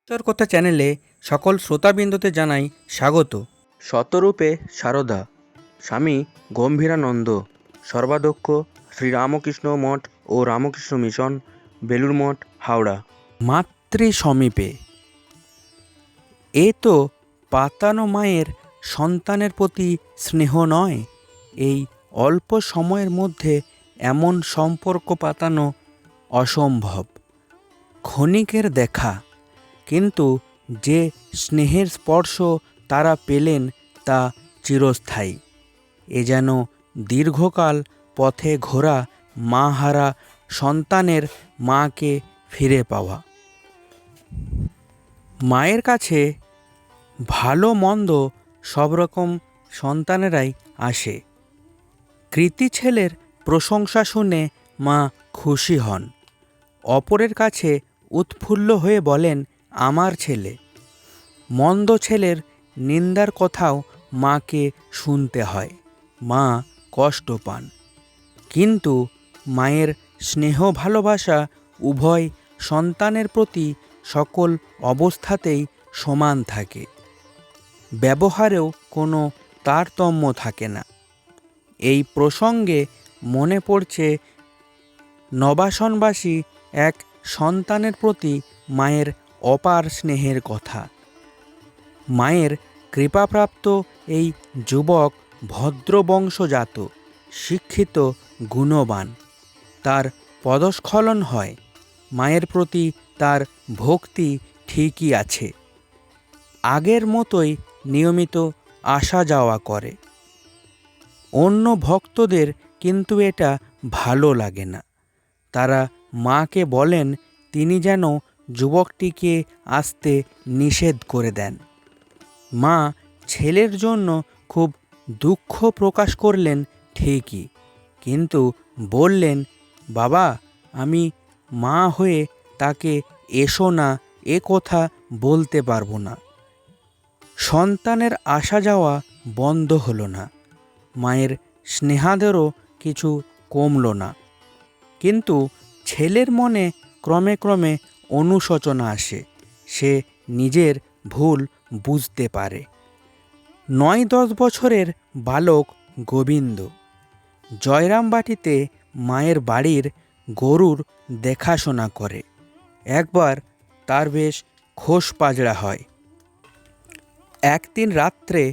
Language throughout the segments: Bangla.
ঈশ্বরকথা চ্যানেলে সকল শ্রোতাবৃন্দতে জানাই স্বাগত। শতরূপে সারদা স্বামী গম্ভীরানন্দ সর্বাধ্যক্ষ শ্রীরামকৃষ্ণ মঠ ও রামকৃষ্ণ মিশন, বেলুড় মঠ, হাওড়া। মাতৃ সমীপে এ তো পাতানো মায়ের সন্তানের প্রতি স্নেহ নয়। এই অল্প সময়ের মধ্যে এমন সম্পর্ক পাতানো অসম্ভব। ক্ষণিকের দেখা, কিন্তু যে স্নেহের স্পর্শ তারা পেলেন তা চিরস্থায়ী। এ যেন দীর্ঘকাল পথে ঘোরা মা হারা সন্তানের মাকে ফিরে পাওয়া। মায়ের কাছে ভালো মন্দ সব রকম সন্তানেরাই আসে। কৃতী ছেলের প্রশংসা শুনে মা খুশি হন, অপরের কাছে উৎফুল্ল হয়ে বলেন আমার ছেলে। মন্দ ছেলের নিন্দার কথাও মাকে শুনতে হয়, মা কষ্ট পান। কিন্তু মায়ের স্নেহ ভালোবাসা উভয় সন্তানের প্রতি সকল অবস্থাতেই সমান থাকে, ব্যবহারেও কোনো তারতম্য থাকে না। এই প্রসঙ্গে মনে পড়ছে নবাসনবাসী এক সন্তানের প্রতি মায়ের অপার স্নেহের কথা। মায়ের কৃপাপ্রাপ্ত এই যুবক ভদ্রবংশজাত, শিক্ষিত, গুণবান। তার পদস্খলন হয়, মায়ের প্রতি তার ভক্তি ঠিকই আছে। আগের মতোই নিয়মিত আসা যাওয়া করে। অন্য ভক্তদের কিন্তু এটা ভালো লাগে না। তারা মাকে বলেন তিনি যেন যুবকটিকে আসতে নিষেধ করে দেন। মা ছেলের জন্য খুব দুঃখ প্রকাশ করলেন ঠিকই, কিন্তু বললেন বাবা, আমি মা হয়ে তাকে এসো না এ কথা বলতে পারবো না। সন্তানের আসা যাওয়া বন্ধ হলো না, মায়ের স্নেহাদেরও কিছু কমল না। কিন্তু ছেলের মনে ক্রমে ক্রমে অনুশোচনা আসে। সে নিজের ভুল বুঝতে পারে। 9-10 বছরের বালক গোবিন্দ জয়রামবাটিতে মায়ের বাড়ির গরুর দেখাশোনা করে। একবার তার বেশ খোশ পাজরা হয়। একদিন রাত্রে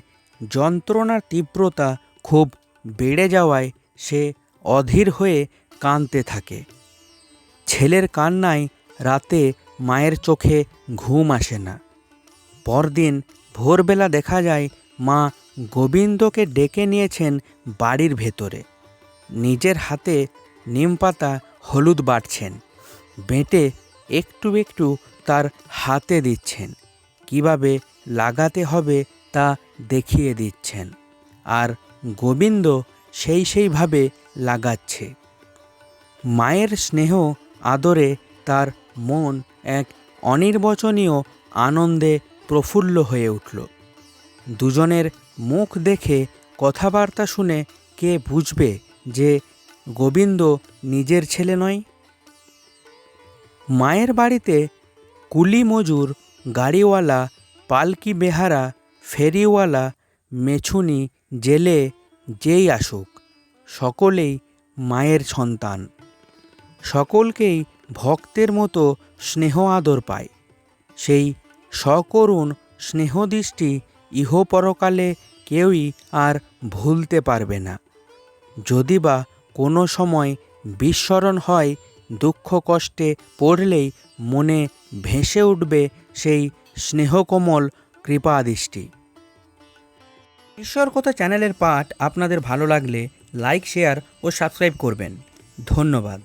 যন্ত্রণার তীব্রতা খুব বেড়ে যাওয়ায় সে অধীর হয়ে কাঁদতে থাকে। ছেলের কান্নায় রাতে মায়ের চোখে ঘুম আসে না। পরদিন ভোরবেলা দেখা যায় মা গোবিন্দকে ডেকে নিয়েছেন বাড়ির ভেতরে। নিজের হাতে নিমপাতা হলুদ বাটছেন, বেটে একটু একটু তার হাতে দিচ্ছেন। কিভাবে লাগাতে হবে তা দেখিয়ে দিচ্ছেন, আর গোবিন্দ সেইভাবে লাগাচ্ছে। মায়ের স্নেহ আদরে তার মন এক অনির্বচনীয় আনন্দে প্রফুল্ল হয়ে উঠল। দুজনের মুখ দেখে, কথাবার্তা শুনে কে বুঝবে যে গোবিন্দ নিজের ছেলে নয়? মায়ের বাড়িতে কুলি মজুর, গাড়িওয়ালা, পালকি বেহারা, ফেরিওয়ালা, মেছুনি, জেলে যেই আসুক, সকলেই মায়ের সন্তান। সকলকেই ভক্তের মতো স্নেহ আদর পায়। সেই সকরুণ স্নেহদৃষ্টি ইহপরকালে কেউই আর ভুলতে পারবে না। যদি বা কোনো সময় বিস্মরণ হয়, দুঃখ কষ্টে পড়লেই মনে ভেসে উঠবে সেই স্নেহকোমল কৃপাদৃষ্টি। ঈশ্বরকথা চ্যানেলের পাঠ আপনাদের ভালো লাগলে লাইক, শেয়ার ও সাবস্ক্রাইব করবেন। ধন্যবাদ।